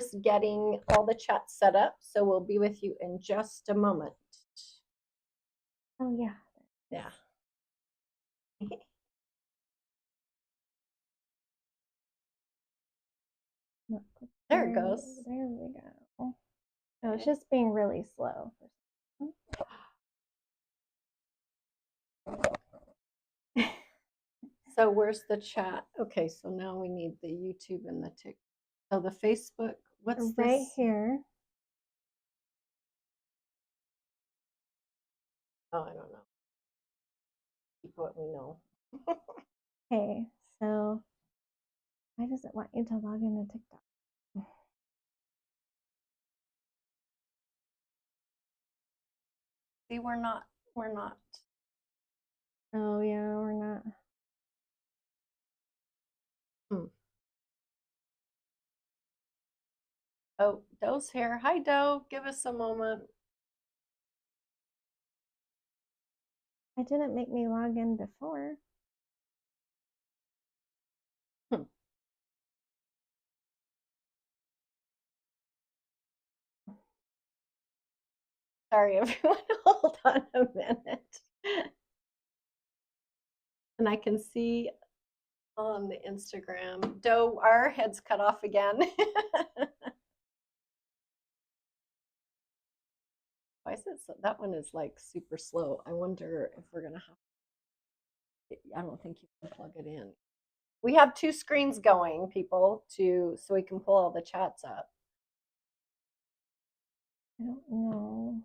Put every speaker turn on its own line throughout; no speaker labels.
just getting all the chats set up, so we'll be with you in just a moment.
Oh, yeah.
Yeah. There it goes.
There we go. Oh, it's just being really slow.
So where's the chat? Okay, so now we need the YouTube and the TikTok. So the Facebook, what's
right
this?
here.
Oh, I don't know. Keep what we know.
Okay, so why does it want you to log into TikTok?
See, we're not.
Oh, yeah, we're not.
Oh, Doe's here. Hi, Doe. Give us a moment.
It didn't make me log in before.
Sorry, everyone. Hold on a minute. And I can see on the Instagram, Doe, our head's cut off again. Why is it so? That one is like super slow. I wonder if we're gonna have. I don't think you can plug it in. We have two screens going, people, so we can pull all the chats up.
I don't know.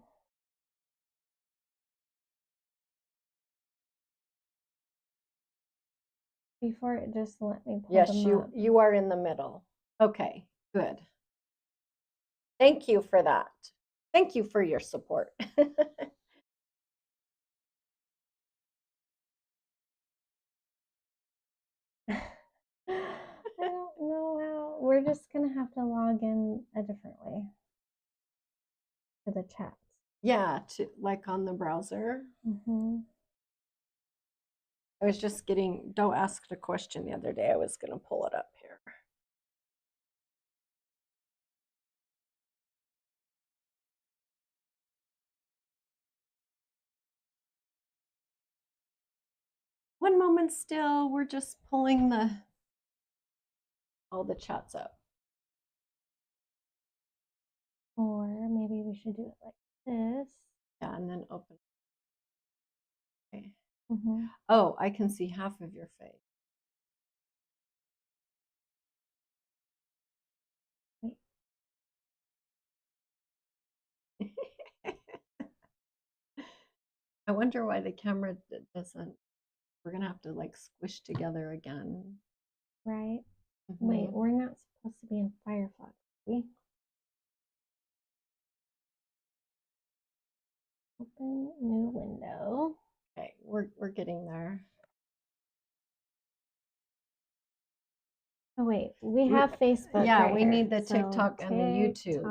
Before it just let me pull them up.
Yes, you are in the middle. Okay, good. Thank you for that. Thank you for your support.
I don't know how. We're just gonna have to log in a different way to the chats.
Yeah, like on the browser. I was just Doe asked a question the other day. I was going to pull it up here. One moment still. We're just pulling all the chats up.
Or maybe we should do it like this.
Yeah, and then open. Okay. Oh, I can see half of your face. I wonder why the camera doesn't. We're going to have to like squish together again.
Right? Wait, we're not supposed to be in Firefox, are we? Open new window.
Okay, we're getting there.
Oh wait, we have Facebook.
Yeah,
right
we
here.
need the TikTok and the YouTube.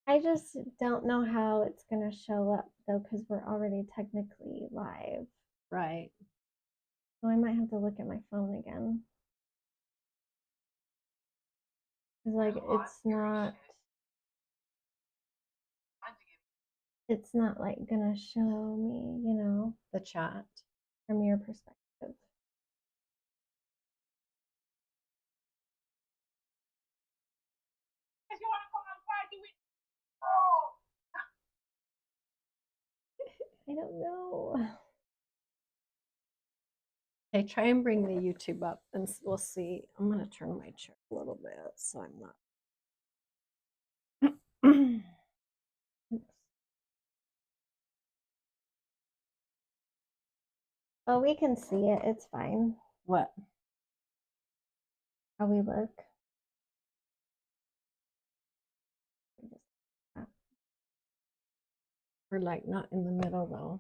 I just don't know how it's going to show up though, because we're already technically live.
Right.
So I might have to look at my phone again. It's like it's not like gonna show me, you know,
the chat
from your perspective. I don't know.
Okay, try and bring the YouTube up and we'll see. I'm going to turn my chair a little bit so I'm not.
Oh, we can see it. It's fine.
What?
How we look.
We're like not in the middle though.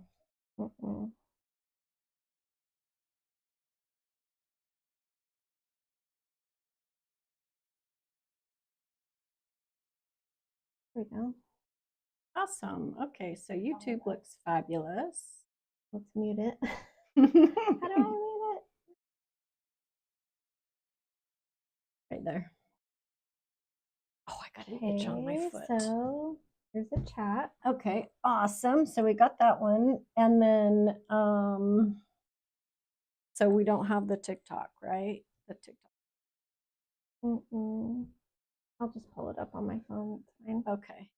There we go.
Awesome. Okay, so YouTube looks fabulous.
Let's mute it. How do I mute it?
Right there. Oh, I got an itch on my foot.
So here's a chat.
Okay, awesome. So we got that one. And then, so we don't have the TikTok, right? The TikTok.
I'll just pull it up on my phone. It's fine.
Okay.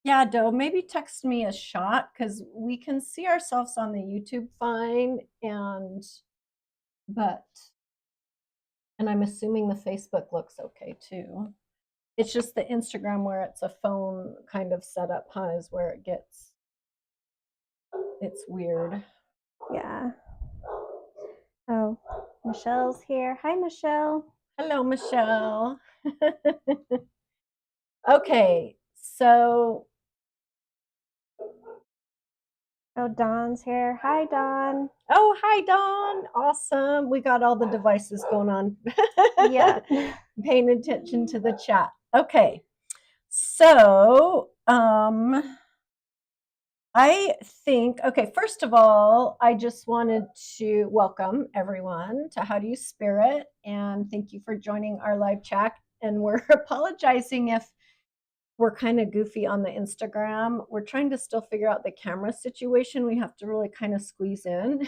Yeah, Doe, maybe text me a shot because we can see ourselves on the YouTube fine, and I'm assuming the Facebook looks okay too. It's just the Instagram where it's a phone kind of setup, huh, is where it's weird.
Yeah. Oh, Michelle's here. Hi, Michelle.
Hello, Michelle. Okay, so.
Oh, Dawn's here. Hi, Dawn.
Oh, hi, Dawn. Awesome. We got all the devices going on.
Yeah.
Paying attention to the chat. Okay. So, I think, okay, first of all, I just wanted to welcome everyone to How Do You Spirit, and thank you for joining our live chat. And we're apologizing if we're kind of goofy on the Instagram. We're trying to still figure out the camera situation. We have to really kind of squeeze in.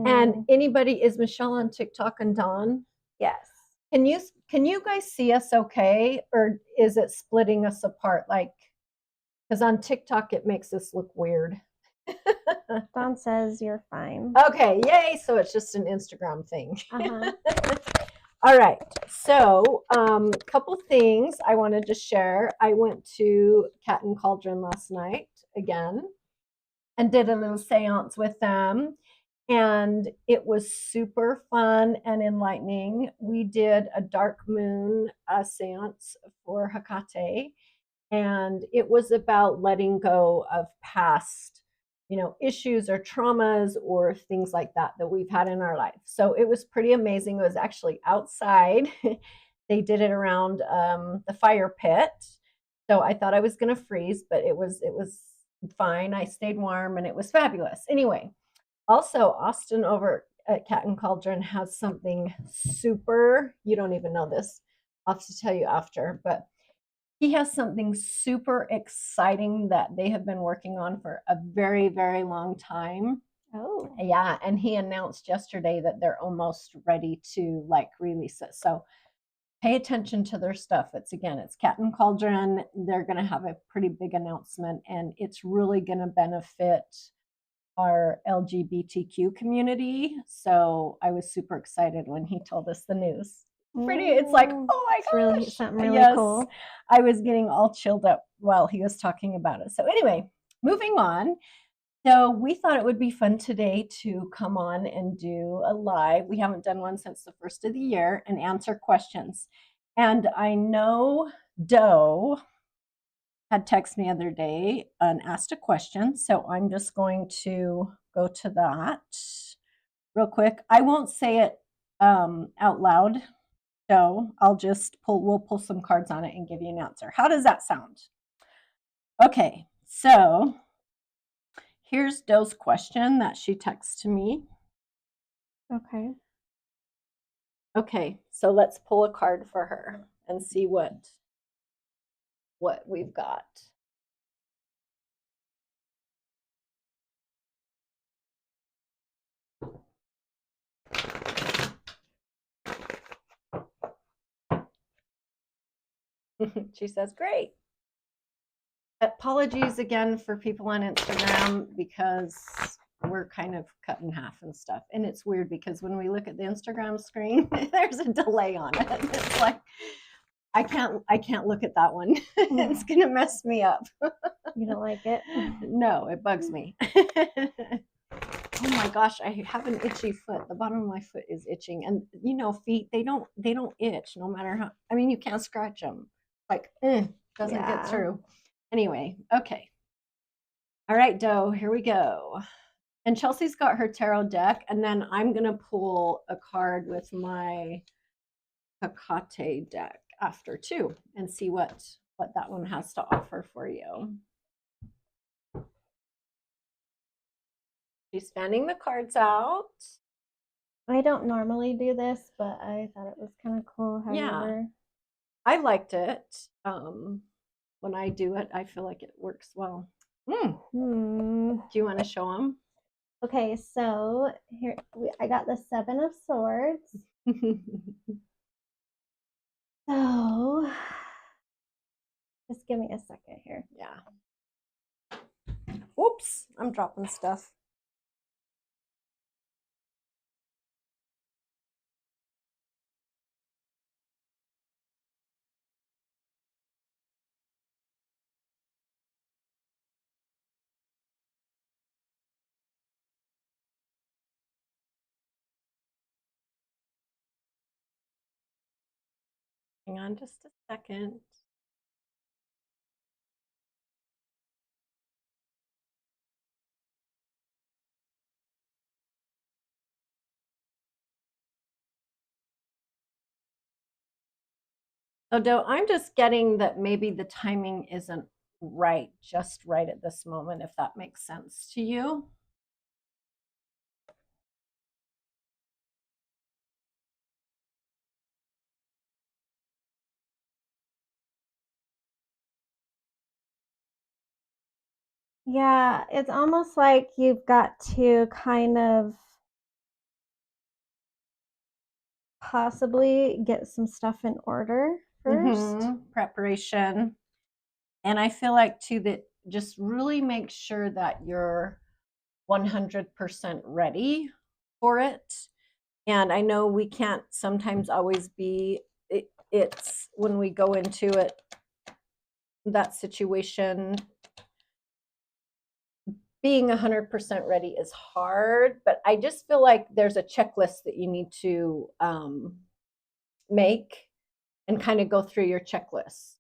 And anybody, is Michelle on TikTok and Dawn?
Yes.
Can you guys see us okay? Or is it splitting us apart? Like, because on TikTok, it makes us look weird.
Dawn says you're fine.
Okay, yay. So it's just an Instagram thing. All right, so a couple things I wanted to share. I went to Cat and Cauldron last night again and did a little seance with them, and it was super fun and enlightening. We did a dark moon seance for Hecate, and it was about letting go of past issues or traumas or things like that we've had in our life. So it was pretty amazing. It was actually outside. They did it around the fire pit. So I thought I was going to freeze, but it was fine. I stayed warm and it was fabulous. Anyway, also Austin over at Cat and Cauldron has something super, you don't even know this. I'll have to tell you after, but he has something super exciting that they have been working on for a very, very long time.
Oh.
Yeah, and he announced yesterday that they're almost ready to release it. So pay attention to their stuff. It's Cat and Cauldron. They're going to have a pretty big announcement, and it's really going to benefit our LGBTQ community. So I was super excited when he told us the news. It's like, oh my gosh,
really something really cool.
I was getting all chilled up while he was talking about it. So anyway, moving on. So we thought it would be fun today to come on and do a live. We haven't done one since the first of the year, and answer questions. And I know Doe had texted me the other day and asked a question. So I'm just going to go to that real quick. I won't say it out loud. So we'll pull some cards on it and give you an answer. How does that sound? Okay, so here's Doe's question that she texted to me.
Okay.
Okay, so let's pull a card for her and see what we've got. She says, great. Apologies again for people on Instagram because we're kind of cut in half and stuff. And it's weird because when we look at the Instagram screen, there's a delay on it. It's like, I can't look at that one. It's going to mess me up.
You don't like it?
No, it bugs me. Oh my gosh, I have an itchy foot. The bottom of my foot is itching. And feet, they don't itch no matter how, you can't scratch them. Like, doesn't get through. Anyway, okay. All right, Doe, here we go. And Chelsea's got her tarot deck, and then I'm going to pull a card with my Hecate deck after too, and see what that one has to offer for you. She's fanning the cards out.
I don't normally do this, but I thought it was kind of cool how
Yeah.
you were.
I liked it. When I do it, I feel like it works well. Do you want to show them?
Okay, so here I got the 7 of Swords. So just give me a second here.
Yeah. Oops, I'm dropping stuff. Hang on just a second. Although I'm just getting that maybe the timing isn't right, just right at this moment, if that makes sense to you.
Yeah, it's almost like you've got to kind of possibly get some stuff in order first.
Preparation. And I feel like too that just really make sure that you're 100% ready for it. And I know we can't sometimes always be, it's when we go into it, that situation, being 100% ready is hard, but I just feel like there's a checklist that you need to make and kind of go through your checklist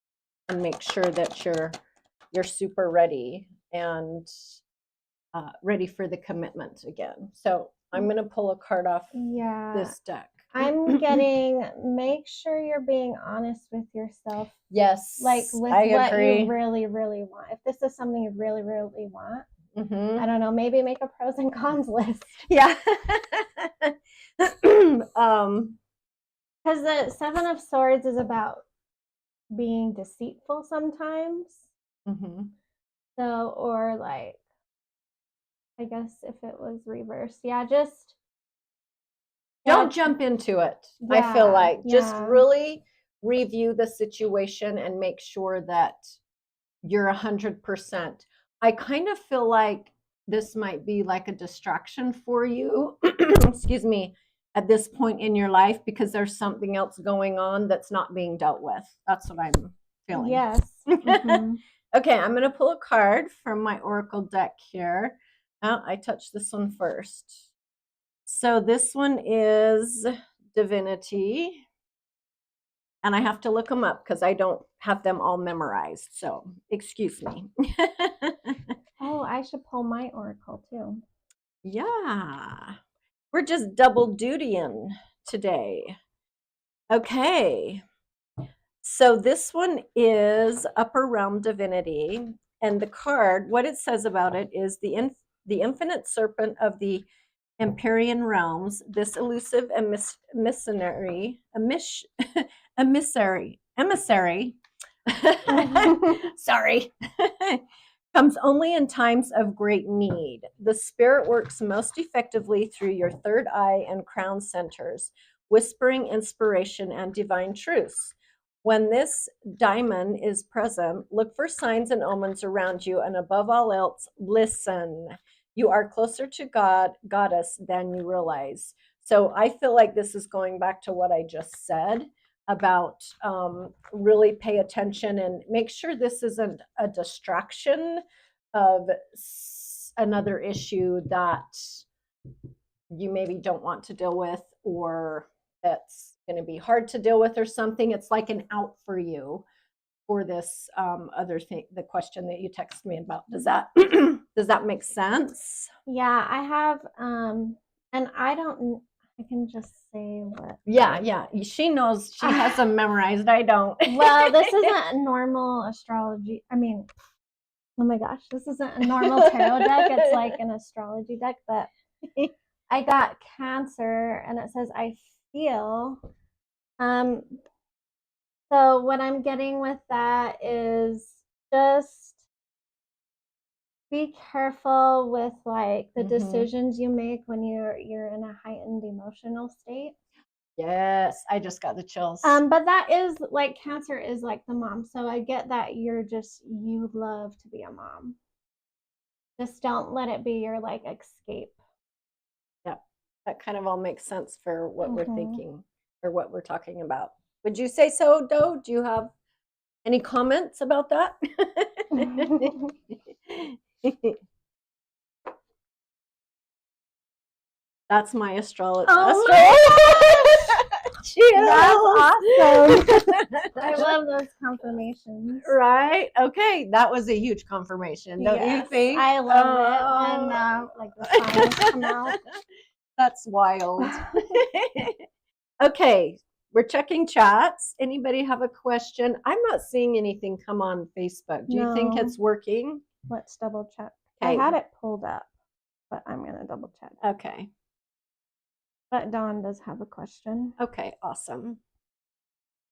and make sure that you're super ready and ready for the commitment again. So I'm going to pull a card off this deck.
I'm getting, make sure you're being honest with yourself.
Yes.
Like with what you really, really want. If this is something you really, really want, I don't know, maybe make a pros and cons list.
Yeah.
Because the 7 of Swords is about being deceitful sometimes. So, or like, I guess if it was reversed, just
don't jump into it. I feel like just really review the situation and make sure that you're 100%. I kind of feel like this might be like a distraction for you, excuse me, at this point in your life, because there's something else going on that's not being dealt with. That's what I'm feeling.
Yes.
Okay, I'm going to pull a card from my Oracle deck here. I touched this one first. So this one is Divinity. And I have to look them up because I don't have them all memorized. So excuse me.
Oh, I should pull my Oracle too.
Yeah. We're just double dutying today. Okay. So this one is Upper Realm Divinity. And the card, what it says about it is the infinite serpent of the Empyrean realms, this elusive emissary, sorry, comes only in times of great need. The spirit works most effectively through your third eye and crown centers, whispering inspiration and divine truths. When this diamond is present, look for signs and omens around you, and above all else, listen. You are closer to goddess than you realize. So I feel like this is going back to what I just said about really pay attention and make sure this isn't a distraction of another issue that you maybe don't want to deal with, or that's going to be hard to deal with or something. It's like an out for you for this other thing, the question that you texted me about. Does Does that make sense?
Yeah, I have, and I can just say what.
Yeah. She knows, she has them memorized. I don't.
Well, this isn't a normal astrology. I mean, oh my gosh, this isn't a normal tarot deck. It's like an astrology deck, but I got Cancer, and it says, I feel. So what I'm getting with that is just be careful with like the decisions you make when you're in a heightened emotional state.
Yes, I just got the chills.
But that is like, Cancer is like the mom. So I get that you love to be a mom. Just don't let it be your like escape.
Yeah, that kind of all makes sense for what we're thinking or what we're talking about. Would you say so, Do? Do you have any comments about that? That's my astrologer.
That's awesome. I love those confirmations.
Right? Okay, that was a huge confirmation, don't you think?
I love it when like the signs come out.
That's wild. Okay, we're checking chats. Anybody have a question? I'm not seeing anything come on Facebook. Do you think it's working?
Let's double check. Okay. I had it pulled up, but I'm going to double check.
Okay.
But Dawn does have a question.
Okay, awesome.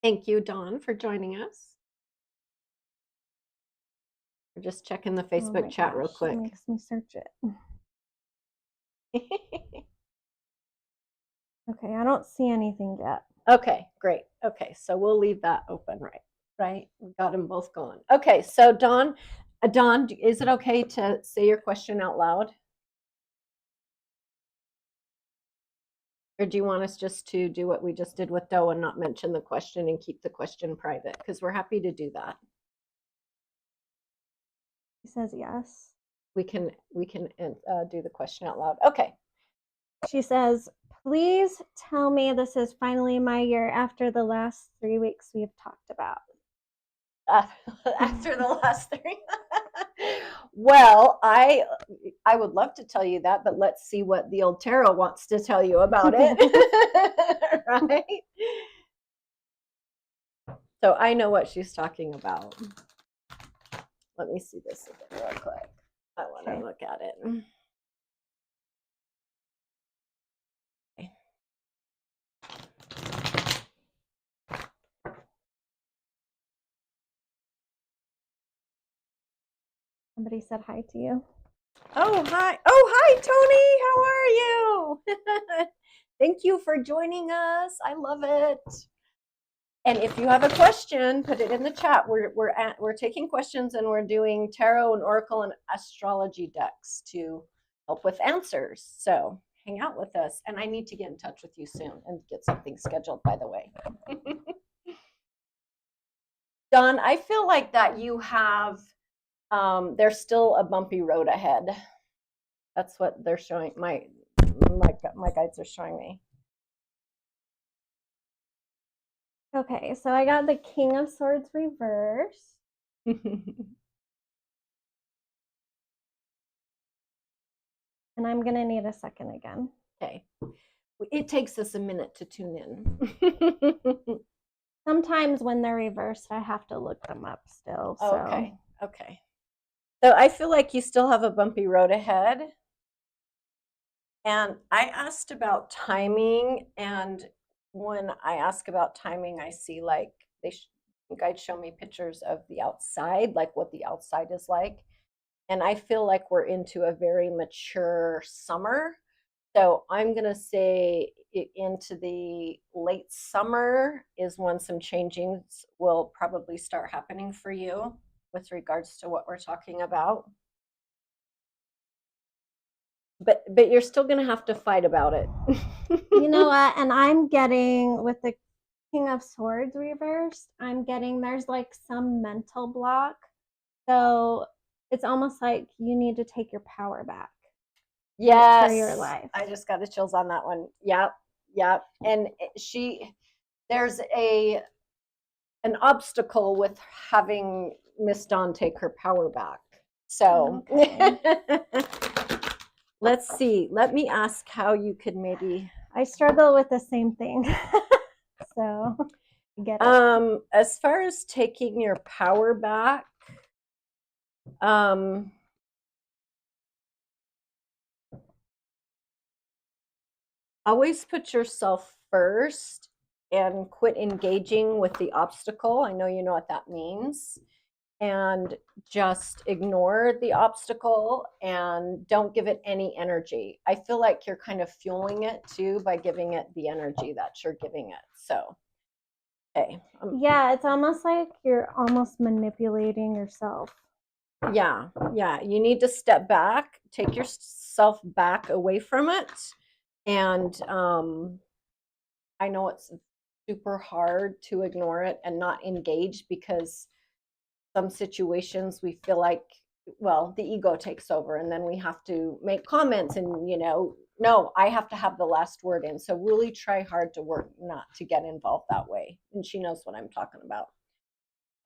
Thank you, Dawn, for joining us. We're just checking the Facebook chat real quick.
It makes me search it. Okay, I don't see anything yet.
Okay, great. Okay, so we'll leave that open, right? We got them both going. Okay, so Dawn, is it okay to say your question out loud? Or do you want us just to do what we just did with Doe and not mention the question and keep the question private? Because we're happy to do that.
He says yes.
We can do the question out loud. Okay.
She says, please tell me this is finally my year after the last 3 weeks we've talked about.
After the last 3. Well, I would love to tell you that, but let's see what the old tarot wants to tell you about it. Right? So I know what she's talking about. Let me see this again real quick. I want to look at it.
Somebody said hi to you.
Oh, hi. Oh, hi, Tony. How are you? Thank you for joining us. I love it. And if you have a question, put it in the chat. We're taking questions, and we're doing tarot and oracle and astrology decks to help with answers. So hang out with us. And I need to get in touch with you soon and get something scheduled, by the way. Dawn, I feel like that you have, there's still a bumpy road ahead. That's what they're showing. My guides are showing me.
Okay, so I got the King of Swords reverse. And I'm going to need a second again.
Okay. It takes us a minute to tune in.
Sometimes when they're reversed, I have to look them up still. So.
Okay. So I feel like you still have a bumpy road ahead. And I asked about timing, and when I ask about timing, I see like guides show me pictures of the outside, like what the outside is like. And I feel like we're into a very mature summer. So I'm going to say into the late summer is when some changings will probably start happening for you with regards to what we're talking about. But you're still going to have to fight about it.
You know what? And I'm getting, with the King of Swords reversed, I'm getting there's like some mental block. So it's almost like you need to take your power back.
Yes.
For your life.
I just got the chills on that one. Yep. And there's an obstacle with having Miss Dawn take her power back. So
Okay.
let's see. Let me ask how you could maybe.
I struggle with the same thing. So get it.
As far as taking your power back, always put yourself first and quit engaging with the obstacle. I know you know what that means. And just ignore the obstacle and don't give it any energy. I feel like you're kind of fueling it too by giving it the energy that you're giving it. So, okay.
Yeah, it's almost like you're almost manipulating yourself.
Yeah, you need to step back, take yourself back away from it. And I know it's super hard to ignore it and not engage, because some situations we feel like, well, the ego takes over and then we have to make comments and, no, I have to have the last word in. So really try hard to work not to get involved that way. And she knows what I'm talking about.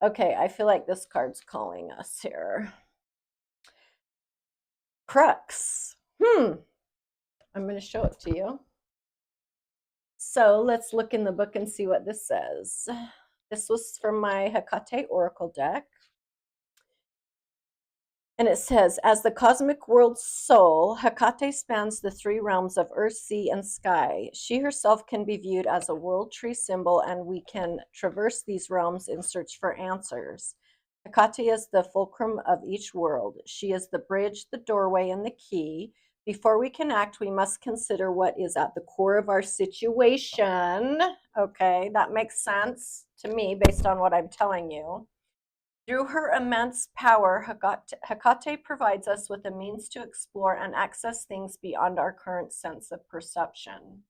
Okay, I feel like this card's calling us here. Crux. I'm going to show it to you. So let's look in the book and see what this says. This was from my Hecate Oracle deck. And it says, as the cosmic world's soul, Hecate spans the three realms of earth, sea, and sky. She herself can be viewed as a world tree symbol, and we can traverse these realms in search for answers. Hecate is the fulcrum of each world. She is the bridge, the doorway, and the key. Before we can act, we must consider what is at the core of our situation. Okay, that makes sense to me based on what I'm telling you. Through her immense power, Hecate provides us with a means to explore and access things beyond our current sense of perception.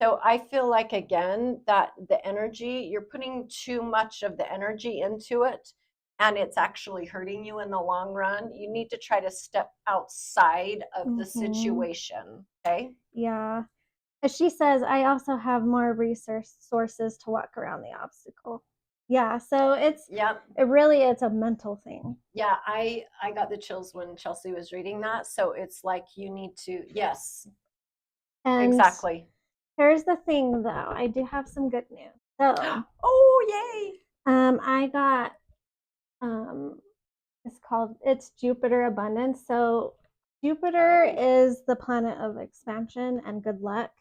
So I feel like, again, that the energy, you're putting too much of the energy into it, and it's actually hurting you in the long run. You need to try to step outside of the situation, okay?
Yeah. As she says, I also have more sources to walk around the obstacle. Yeah, so it's a mental thing.
Yeah, I got the chills when Chelsea was reading that. So it's like you need to, yes,
and
exactly.
Here's the thing, though. I do have some good news. So,
oh yay!
I got it's Jupiter abundance. So Jupiter is the planet of expansion and good luck.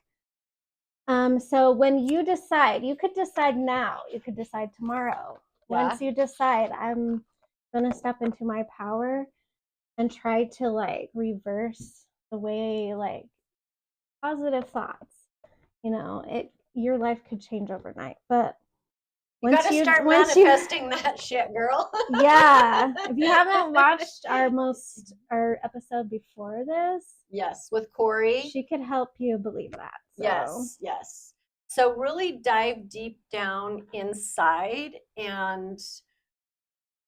So when you decide, you could decide now, you could decide tomorrow. Yeah. Once you decide, I'm gonna step into my power and try to like reverse the way, like, positive thoughts, your life could change overnight. But
you gotta start manifesting that shit, girl.
Yeah. If you haven't watched our episode before this,
yes, with Corey,
she could help you believe that.
So. Yes. So really dive deep down inside and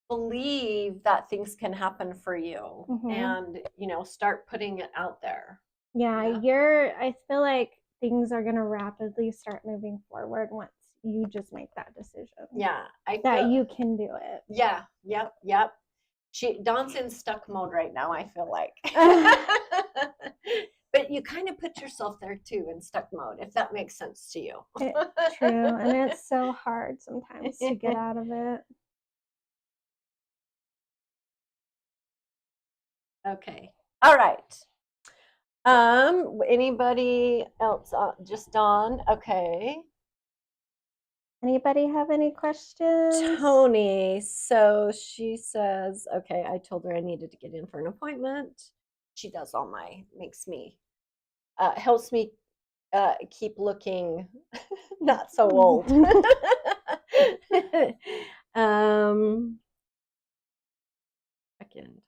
believe that things can happen for you, and start putting it out there.
Yeah, I feel like things are gonna rapidly start moving forward once you just make that decision. Yeah, you can do it.
Yeah, yep. Dawn's in stuck mode right now, I feel like. But you kind of put yourself there too, in stuck mode, if that makes sense to you.
True, and it's so hard sometimes to get out of it.
Okay, all right. Anybody else? Just Dawn. Okay.
Anybody have any questions?
Tony. So she says, okay, I told her I needed to get in for an appointment. She does helps me keep looking not so old. Again.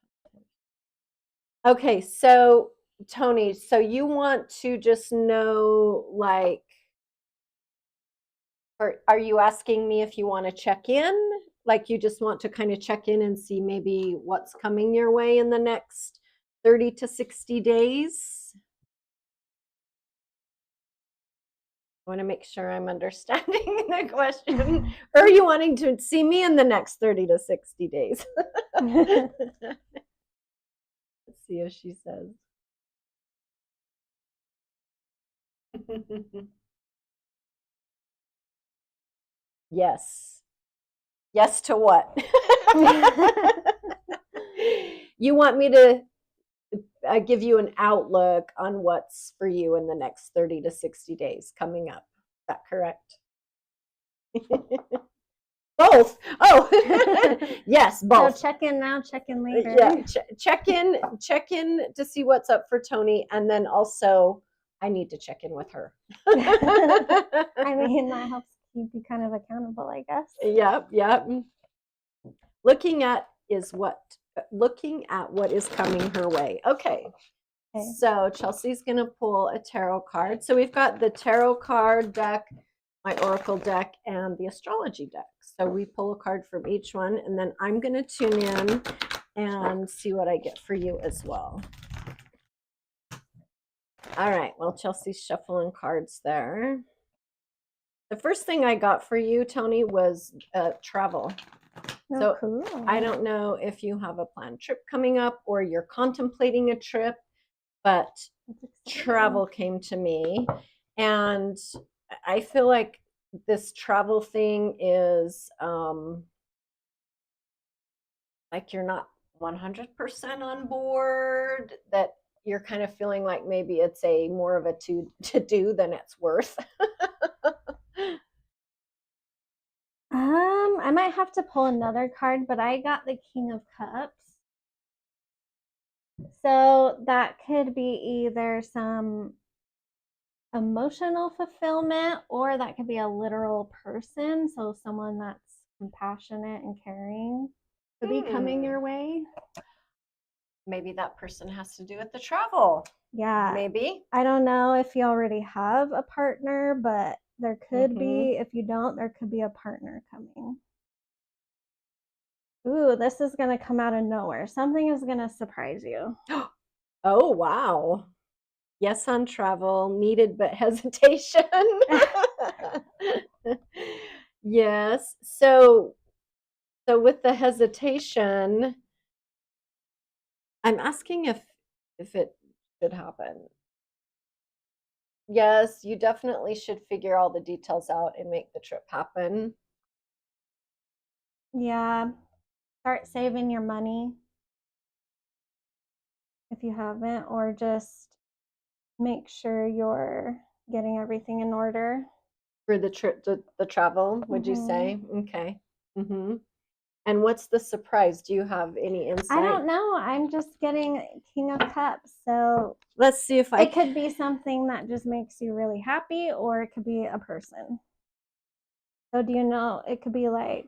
Okay, so Tony, so you want to just know, like, are you asking me if you want to check in? Like, you just want to kind of check in and see maybe what's coming your way in the next 30 to 60 days? I want to make sure I'm understanding the question. Or are you wanting to see me in the next 30 to 60 days? Let's see if she says. Yes. Yes to what? You want me to give you an outlook on what's for you in the next 30 to 60 days coming up. Is that correct? Both. Oh, yes, both.
So check in now, check in later.
Yeah, check in to see what's up for Tony, and then also I need to check in with her.
I mean, that helps keep you kind of accountable, I guess.
Yep. Looking at what is coming her way. Okay. So Chelsea's going to pull a tarot card. So we've got the tarot card deck, my oracle deck, and the astrology deck. So we pull a card from each one, and then I'm going to tune in and see what I get for you as well. All right. Well, Chelsea's shuffling cards there. The first thing I got for you, Tony, was travel. So
cool.
I don't know if you have a planned trip coming up or you're contemplating a trip, but travel came to me, and I feel like this travel thing is like you're not 100% on board, that you're kind of feeling like maybe it's a more of a to do than it's worth.
I might have to pull another card, but I got the King of Cups. So that could be either some emotional fulfillment, or that could be a literal person. So someone that's compassionate and caring could be coming your way.
Maybe that person has to do with the travel.
Yeah.
Maybe.
I don't know if you already have a partner, but there could be. If you don't, there could be a partner coming. Ooh, this is going to come out of nowhere. Something is going to surprise you.
Oh, wow. Yes on travel, needed but hesitation. Yes. So with the hesitation, I'm asking if it should happen. Yes, you definitely should figure all the details out and make the trip happen.
Yeah. Start saving your money if you haven't, or just make sure you're getting everything in order.
For the trip, the travel, would you say? Okay. And what's the surprise? Do you have any insight?
I don't know. I'm just getting King of Cups. So
let's see if
it could be something that just makes you really happy, or it could be a person. So do you know, it could be like,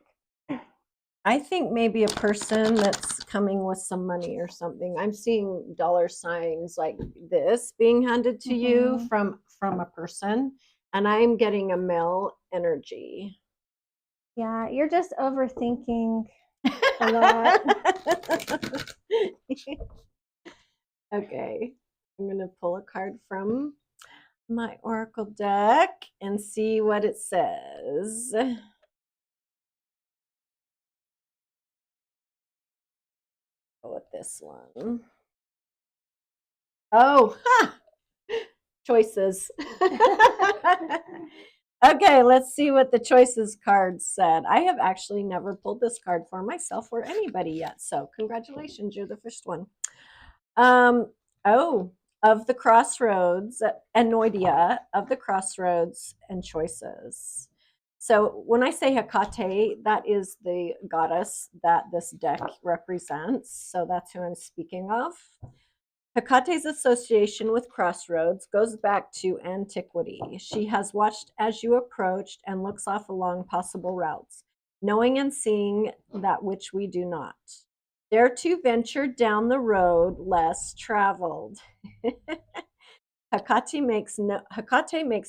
I think maybe a person that's coming with some money or something. I'm seeing dollar signs like this being handed to you from a person, and I'm getting a male energy.
Yeah, you're just overthinking a lot.
Okay, I'm going to pull a card from my oracle deck and see what it says. Go with this one. Oh, choices. Okay, let's see what the choices card said. I have actually never pulled this card for myself or anybody yet, so congratulations, you're the first one. Of the crossroads, Anoidia, of the crossroads and choices. So when I say Hecate, that is the goddess that this deck represents. So that's who I'm speaking of. Hecate's association with crossroads goes back to antiquity. She has watched as you approached and looks off along possible routes, knowing and seeing that which we do not. Dare to venture down the road less traveled. Hecate makes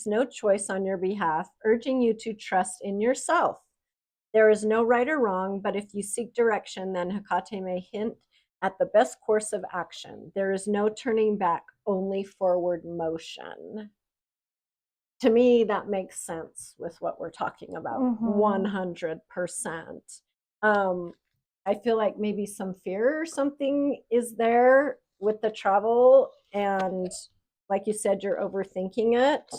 no choice on your behalf, urging you to trust in yourself. There is no right or wrong, but if you seek direction, then Hecate may hint at the best course of action. There is no turning back, only forward motion. To me, that makes sense with what we're talking about. 100%. I feel like maybe some fear or something is there with the travel, and like you said, you're overthinking it,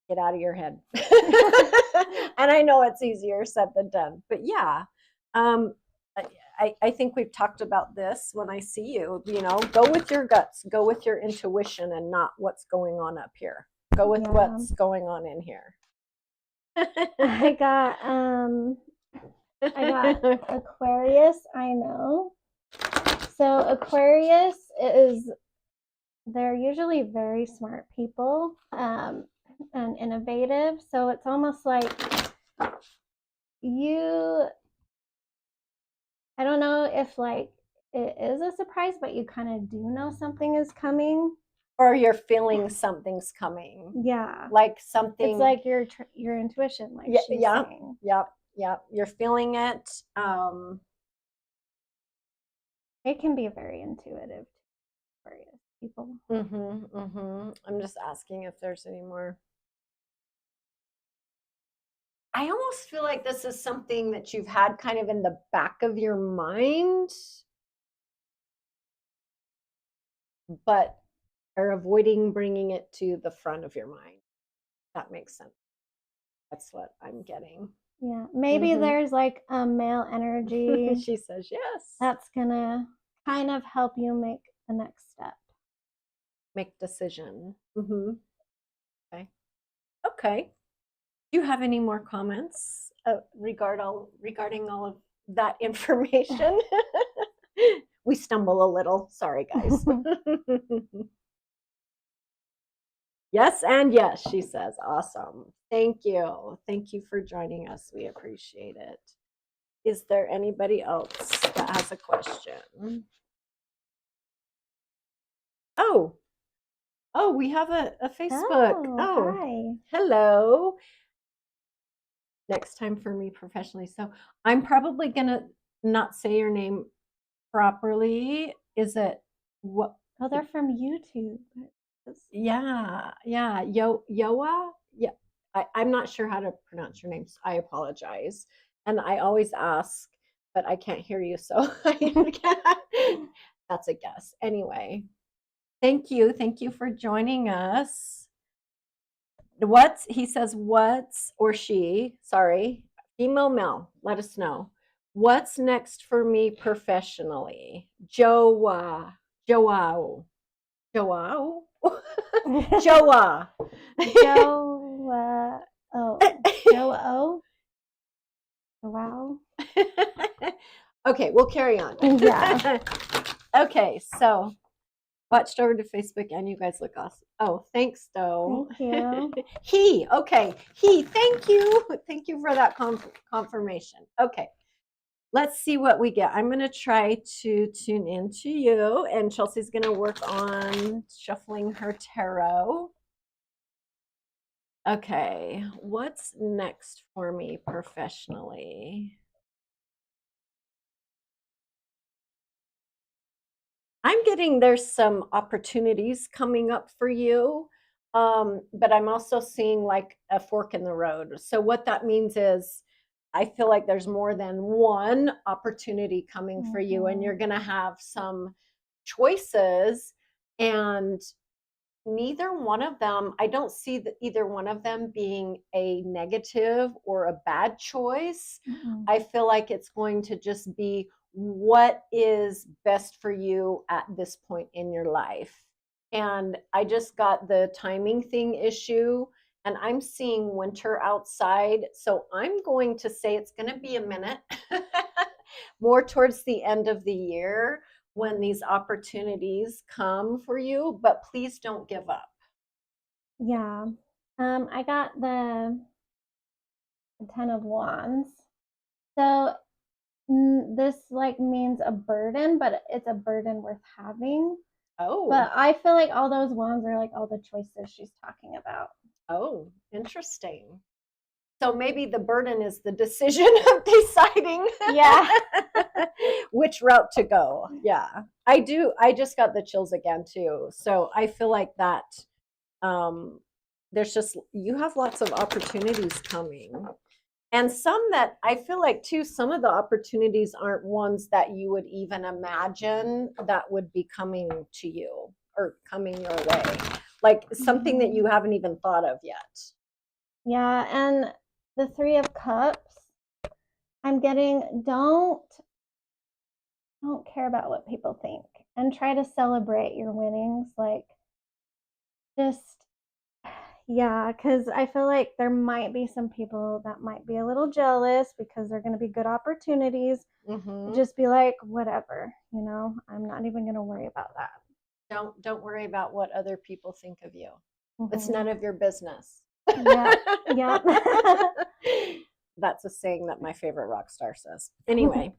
get out of your head. And I know it's easier said than done, but yeah. I think we've talked about this when I see you, go with your guts, go with your intuition, and not what's going on up here. Go with what's going on in here.
I got Aquarius, I know. So Aquarius they're usually very smart people, and innovative. So it's almost like I don't know if like it is a surprise, but you kind of do know something is coming.
Or you're feeling something's coming.
Yeah.
Like something.
It's like your intuition, like she's saying.
Yep. You're feeling it.
It can be very intuitive for people.
I'm just asking if there's any more. I almost feel like this is something that you've had kind of in the back of your mind, but are avoiding bringing it to the front of your mind. That makes sense. That's what I'm getting.
Yeah, maybe there's like a male energy.
She says yes.
That's gonna kind of help you make the next step.
Make decision. Okay. Do you have any more comments regarding all of that information? We stumble a little. Sorry, guys. Yes and yes, she says. Awesome. Thank you. Thank you for joining us. We appreciate it. Is there anybody else that has a question? Oh, we have a Facebook.
Oh, hi.
Hello. Next time for me professionally. So I'm probably going to not say your name properly. Is it what?
Oh, they're from YouTube.
Yeah. Yoa? Yeah. I'm not sure how to pronounce your names. I apologize. And I always ask, but I can't hear you. So that's a guess. Anyway, thank you. Thank you for joining us. He says, or she, sorry, female, male, let us know. What's next for me professionally? Joa. Joa. Oh.
Wow.
Okay, we'll carry on.
Yeah.
Okay, so watched over to Facebook, and you guys look awesome. Oh, thanks, though.
Thank you.
He, thank you. Thank you for that confirmation. Okay, let's see what we get. I'm going to try to tune into you, and Chelsea's going to work on shuffling her tarot. Okay, what's next for me professionally? I'm getting there's some opportunities coming up for you, but I'm also seeing like a fork in the road. So what that means is I feel like there's more than one opportunity coming for you, and you're going to have some choices, and neither one of them, I don't see either one of them being a negative or a bad choice. I feel like it's going to just be what is best for you at this point in your life. And I just got the timing thing issue, and I'm seeing winter outside. So I'm going to say it's going to be a minute, more towards the end of the year when these opportunities come for you, but please don't give up.
Yeah. I got the 10 of Wands. So this like means a burden, but it's a burden worth having.
Oh.
But I feel like all those wands are like all the choices she's talking about.
Oh, interesting. So maybe the burden is the decision of deciding which route to go. Yeah, I do. I just got the chills again too. So I feel like that there's just, you have lots of opportunities coming. And some that I feel like too, some of the opportunities aren't ones that you would even imagine that would be coming to you or coming your way. Like something that you haven't even thought of yet.
Yeah, and the 3 of Cups, I'm getting don't care about what people think and try to celebrate your winnings. Like just yeah, because I feel like there might be some people that might be a little jealous because they're going to be good opportunities. Just be like, whatever, you know, I'm not even going to worry about that.
Don't worry about what other people think of you. It's none of your business.
Yeah, yeah.
That's a saying that my favorite rock star says. Anyway,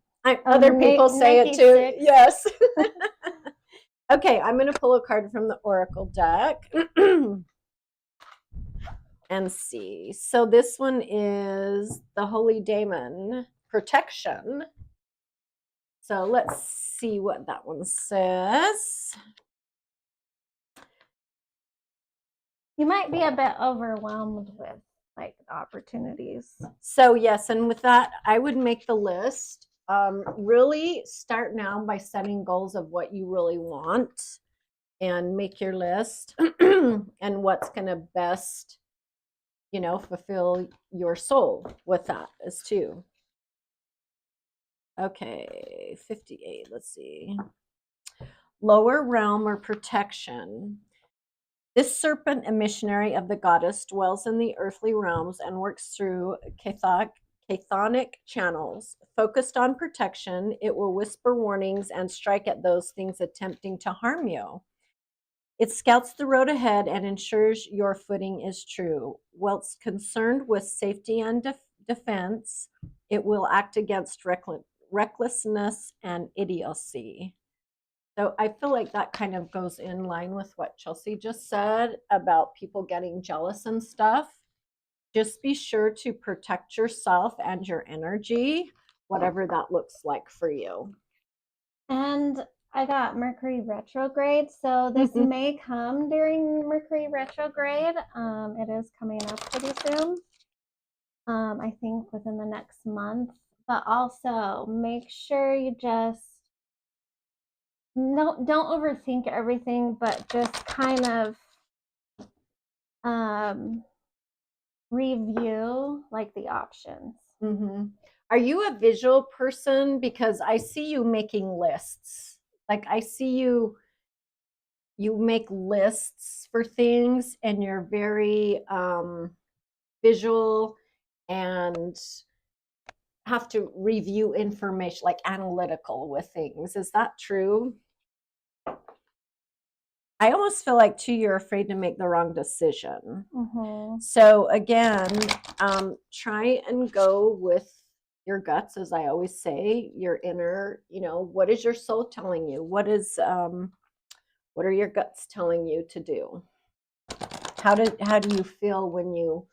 other people say it too.
6.
Yes. Okay, I'm going to pull a card from the Oracle deck. And see. So this one is the Holy Daemon, protection. So let's see what that one says.
You might be a bit overwhelmed with like opportunities.
So yes, and with that, I would make the list. Really start now by setting goals of what you really want and make your list and what's going to best, you know, fulfill your soul with that as too. Okay, 58, let's see. Lower realm or protection. This serpent, a missionary of the goddess, dwells in the earthly realms and works through chthonic channels. Focused on protection, it will whisper warnings and strike at those things attempting to harm you. It scouts the road ahead and ensures your footing is true. Whilst concerned with safety and defense, it will act against recklessness and idiocy. So I feel like that kind of goes in line with what Chelsea just said about people getting jealous and stuff. Just be sure to protect yourself and your energy, whatever that looks like for you.
And I got Mercury retrograde, so this may come during Mercury retrograde. It is coming up pretty soon. I think within the next month. But also make sure you just don't overthink everything, but just kind of review like the options.
Are you a visual person? Because I see you making lists. Like I see you make lists for things and you're very visual and have to review information, like analytical with things. Is that true? I almost feel like too you're afraid to make the wrong decision. So again, try and go with your guts, as I always say, your inner, you know, what is your soul telling you? What are your guts telling you to do? How do you feel when you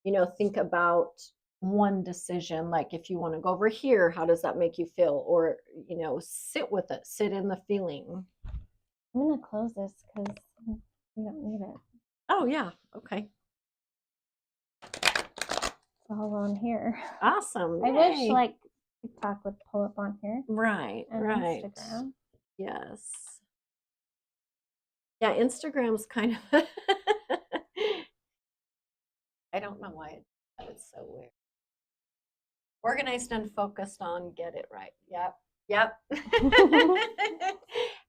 know, think about one decision? Like if you want to go over here, how does that make you feel? Or, you know, sit with it, sit in the feeling.
I'm going to close this because we don't need it.
Oh, yeah. Okay.
It's all on here.
Awesome.
I wish like TikTok would pull up on here.
Right.
And
right.
Instagram.
Yes. Yeah, Instagram's kind of I don't know why it's so weird. Organized and focused on get it right. Yep.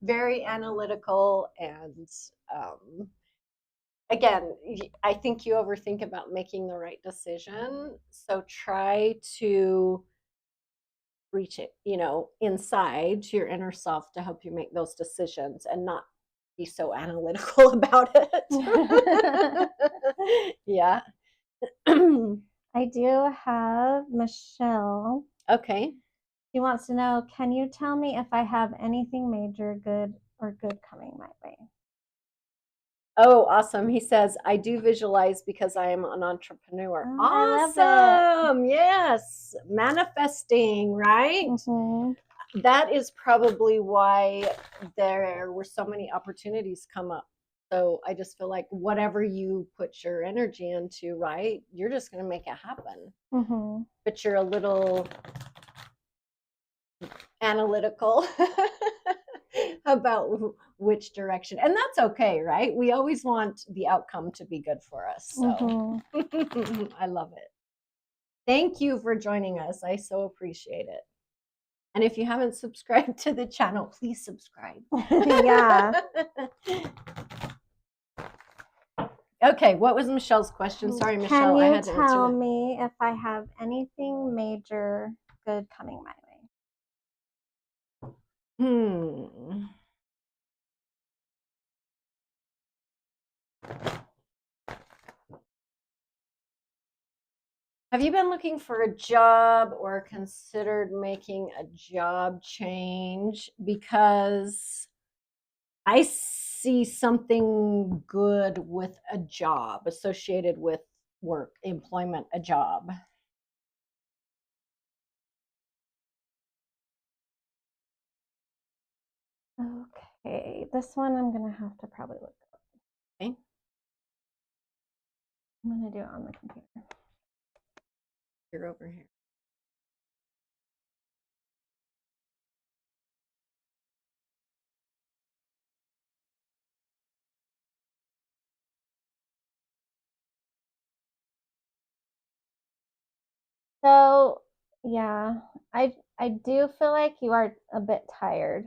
Very analytical and again, I think you overthink about making the right decision. So try to reach it, you know, inside to your inner self to help you make those decisions and not be so analytical about it. Yeah.
I do have Michelle.
Okay.
She wants to know, can you tell me if I have anything major, good coming my way?
Oh, awesome. He says, I do visualize because I am an entrepreneur.
Oh,
awesome.
I love it.
Yes. Manifesting, right? That is probably why there were so many opportunities come up So I just feel like whatever you put your energy into, right, you're just going to make it happen.
Mm-hmm.
But you're a little analytical about which direction. And that's okay, right? We always want the outcome to be good for us. So I love it. Thank you for joining us. I so appreciate it. And if you haven't subscribed to the channel, please subscribe.
Yeah.
Okay, what was Michelle's question? Sorry, Michelle.
Can you tell me if I have anything major good coming my way?
Have you been looking for a job or considered making a job change? Because I see something good with a job associated with work, employment, a job.
Okay, this one I'm gonna have to probably look up.
Okay.
I'm gonna do it on the computer.
You're over here.
So yeah, I do feel like you are a bit tired.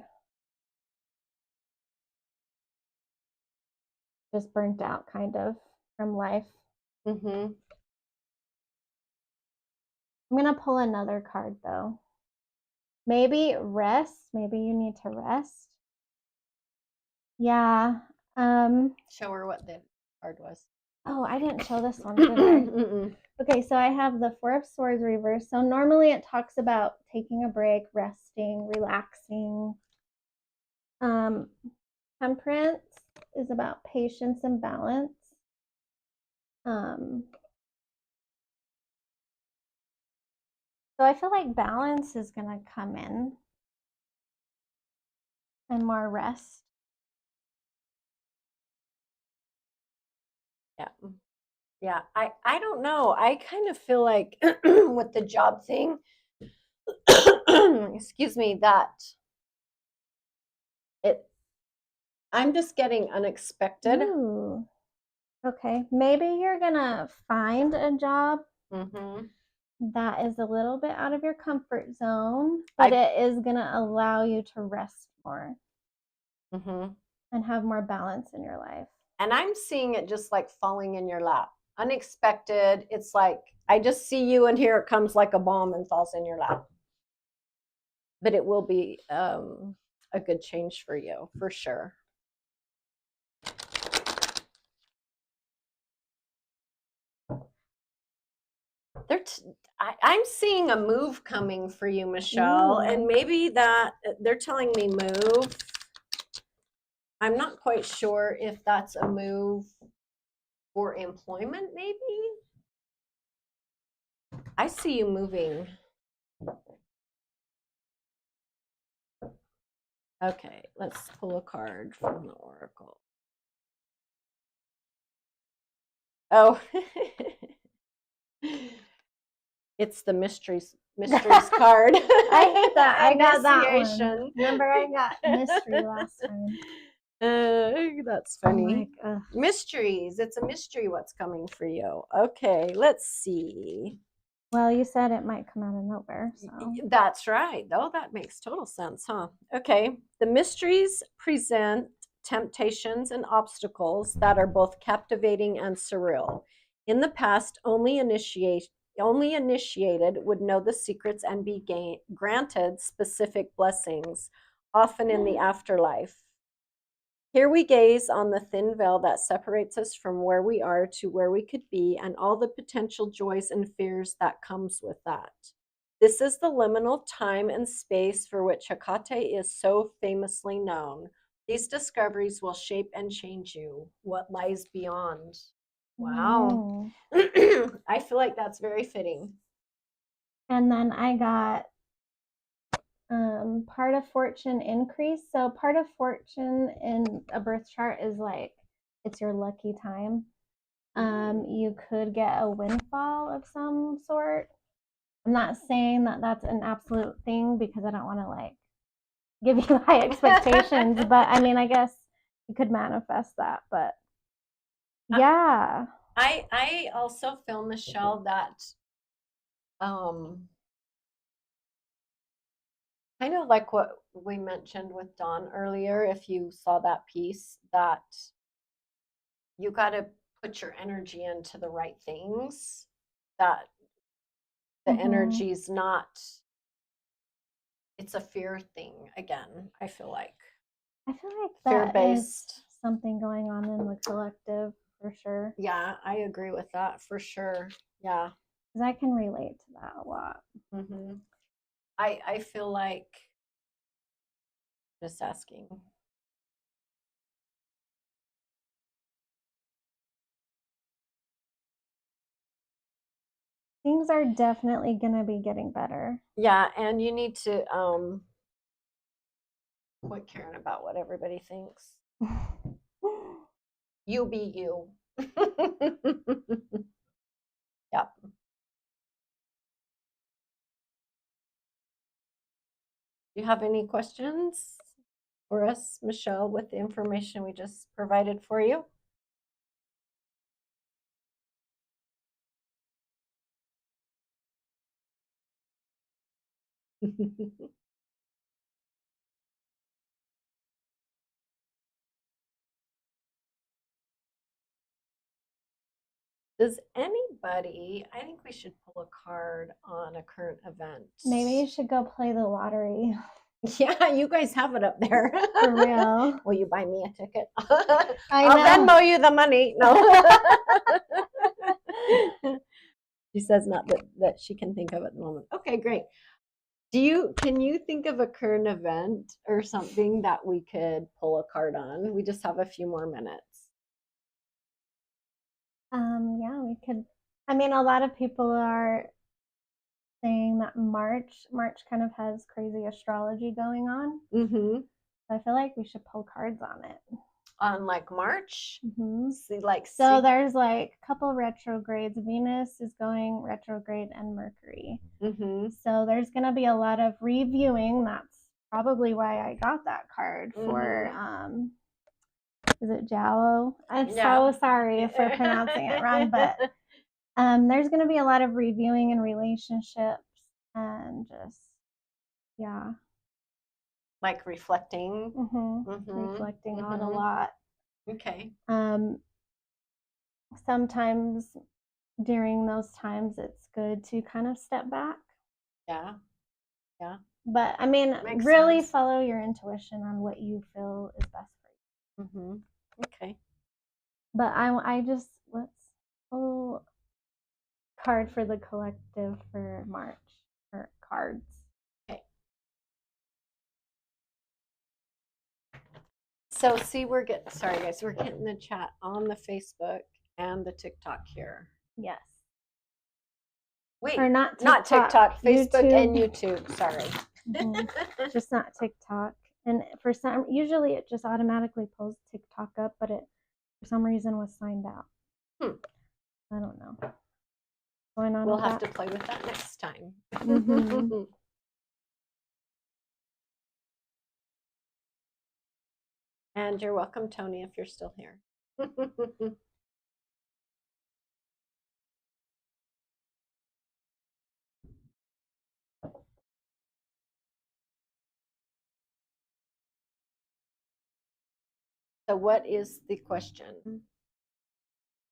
Just burnt out kind of from life.
Mm-hmm.
I'm gonna pull another card though. Maybe rest. Maybe you need to rest. Yeah.
Show her what the card was.
Oh, I didn't show this one, did I? Okay, so I have the Four of Swords reversed. So normally it talks about taking a break, resting, relaxing. Temperance is about patience and balance. So I feel like balance is going to come in and more rest.
Yeah. Yeah. I don't know. I kind of feel like with the job thing, excuse me, that I'm just getting unexpected.
Ooh. Okay, maybe you're going to find a job that is a little bit out of your comfort zone, but it is going to allow you to rest more and have more balance in your life.
And I'm seeing it just like falling in your lap. Unexpected. It's like, I just see you and here it comes like a bomb and falls in your lap. But it will be a good change for you, for sure. I'm seeing a move coming for you, Michelle. Ooh. And maybe that they're telling me move. I'm not quite sure if that's a move for employment, maybe. I see you moving. Okay, let's pull a card from the Oracle. Oh, it's the mysteries card.
I hate that. I got that one. Remember, I got mystery last time.
That's funny. Mysteries. It's a mystery what's coming for you. Okay, let's see.
Well, you said it might come out of nowhere. So.
That's right. Oh, that makes total sense, huh? Okay. The mysteries present temptations and obstacles that are both captivating and surreal. In the past, only initiated would know the secrets and be granted specific blessings, often in the afterlife. Here we gaze on the thin veil that separates us from where we are to where we could be and all the potential joys and fears that comes with that. This is the liminal time and space for which Hecate is so famously known. These discoveries will shape and change you. What lies beyond? Wow. I feel like that's very fitting.
And then I got part of fortune increase. So part of fortune in a birth chart is like it's your lucky time. You could get a windfall of some sort. I'm not saying that that's an absolute thing because I don't want to like give you high expectations, but I mean, I guess you could manifest that, but yeah.
I also feel, Michelle, that kind of like what we mentioned with Dawn earlier, if you saw that piece, that you got to put your energy into the right things, that the energy's not, it's a fear thing again, I feel like.
I feel like that is something going on in the collective for sure.
Yeah, I agree with that for sure. Yeah.
Because I can relate to that a lot.
I feel like, just asking.
Things are definitely going to be getting better.
Yeah, and you need to quit caring about what everybody thinks. You be you. Yep. Do you have any questions for us, Michelle, with the information we just provided for you? Does anybody, I think we should pull a card on a current event.
Maybe you should go play the lottery.
Yeah, you guys have it up there.
For real.
Will you buy me a ticket?
I'll
Venmo you the money. No. She says not that she can think of at the moment. Okay, great. Can you think of a current event or something that we could pull a card on? We just have a few more minutes.
Yeah, we could. I mean, a lot of people are saying that March kind of has crazy astrology going on. So I feel like we should pull cards on it.
On like March?
So there's like a couple retrogrades. Venus is going retrograde and Mercury. So there's going to be a lot of reviewing. That's probably why I got that card for is it Jowo? I'm so sorry for pronouncing it wrong, but there's going to be a lot of reviewing in relationships and just, yeah.
Like reflecting?
Reflecting on a lot.
Okay.
Sometimes during those times, it's good to kind of step back.
Yeah. Yeah.
But I mean, really follow your intuition on what you feel is best for you.
Okay.
But I just, let's pull card for the collective for March, or cards.
Okay. So see, sorry guys, we're getting the chat on the Facebook and the TikTok here.
Yes.
Wait,
or not
TikTok, Facebook
YouTube.
and YouTube. Sorry.
Just not TikTok. And for some, usually it just automatically pulls TikTok up, but it for some reason was signed out. I don't know. Going on.
We'll have to play with that next time. And you're welcome, Tony, if you're still here. So what is the question?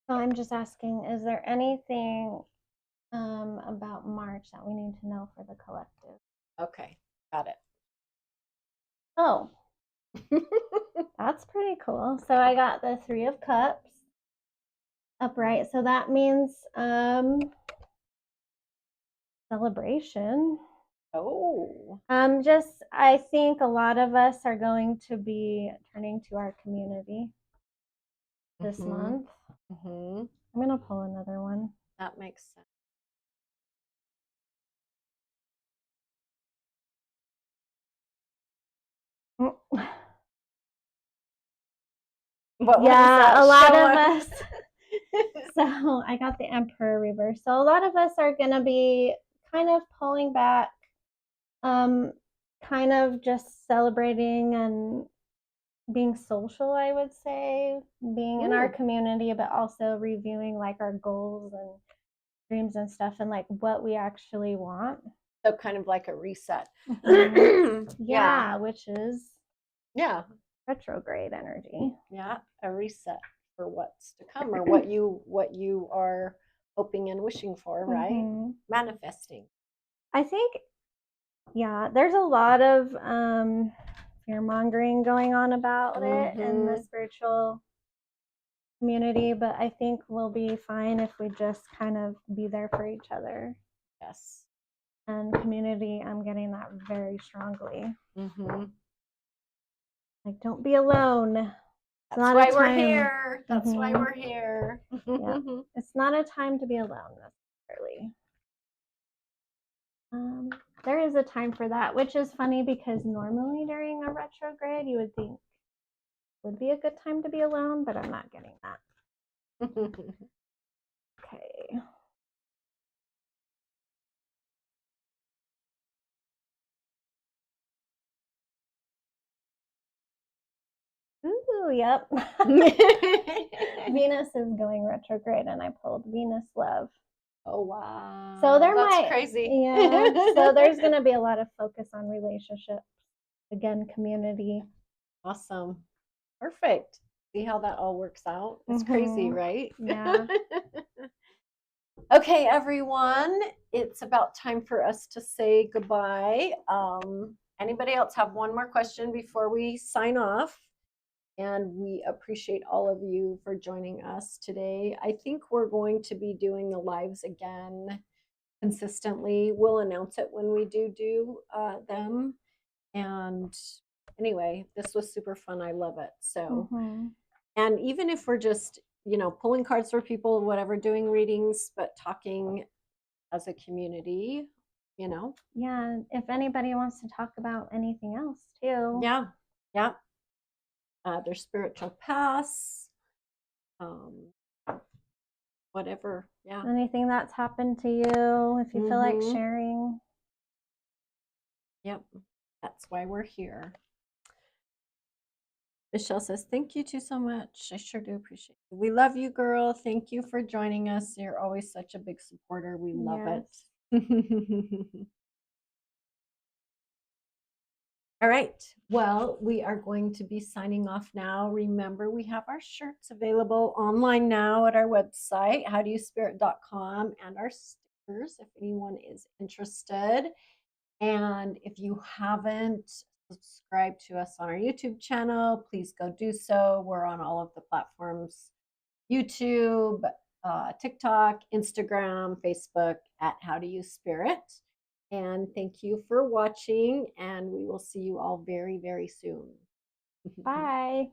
So I'm just asking, is there anything about March that we need to know for the collective?
Okay, got it.
Oh, that's pretty cool. So I got the 3 of Cups upright. So that means celebration.
Oh.
I think a lot of us are going to be turning to our community this month. I'm going to pull another one.
That makes sense. What
Yeah, a lot of
us.
us. So I got the Emperor reverse. So a lot of us are going to be kind of pulling back, kind of just celebrating and being social, I would say, being in our community, but also reviewing like our goals and dreams and stuff and like what we actually want.
So kind of like a reset.
Yeah, which is
yeah,
retrograde energy.
Yeah, a reset for what's to come or what you are hoping and wishing for, right? Manifesting.
I think, yeah, there's a lot of fear mongering going on about it in the spiritual community, but I think we'll be fine if we just kind of be there for each other.
Yes.
And community, I'm getting that very strongly. Like, don't be alone.
That's why we're here. That's why we're here.
Yeah. It's not a time to be alone necessarily. There is a time for that, which is funny because normally during a retrograde, you would think would be a good time to be alone, but I'm not getting that. Okay. Ooh, yep. Venus is going retrograde, and I pulled Venus Love.
Oh wow!
So
that's crazy.
Yeah. So there's going to be a lot of focus on relationships, again, community.
Awesome. Perfect. See how that all works out? It's crazy, right?
Yeah.
Okay, everyone. It's about time for us to say goodbye. Anybody else have one more question before we sign off? And we appreciate all of you for joining us today. I think we're going to be doing the lives again consistently. We'll announce it when we do them. And anyway, this was super fun. I love it. So, and even if we're just, pulling cards for people, whatever, doing readings, but talking as a community,
Yeah. If anybody wants to talk about anything else too.
Yeah. Yeah. Their spiritual paths, whatever. Yeah.
Anything that's happened to you, if you feel like sharing.
Yep. That's why we're here. Michelle says, thank you too so much. I sure do appreciate it. We love you, girl. Thank you for joining us. You're always such a big supporter. We love it. All right. Well, we are going to be signing off now. Remember, we have our shirts available online now at our website, HowDoYouSpirit.com, and our stickers if anyone is interested. And if you haven't subscribed to us on our YouTube channel, please go do so. We're on all of the platforms, YouTube, TikTok, Instagram, Facebook at HowDoYouSpirit. And thank you for watching, and we will see you all very, very soon.
Bye.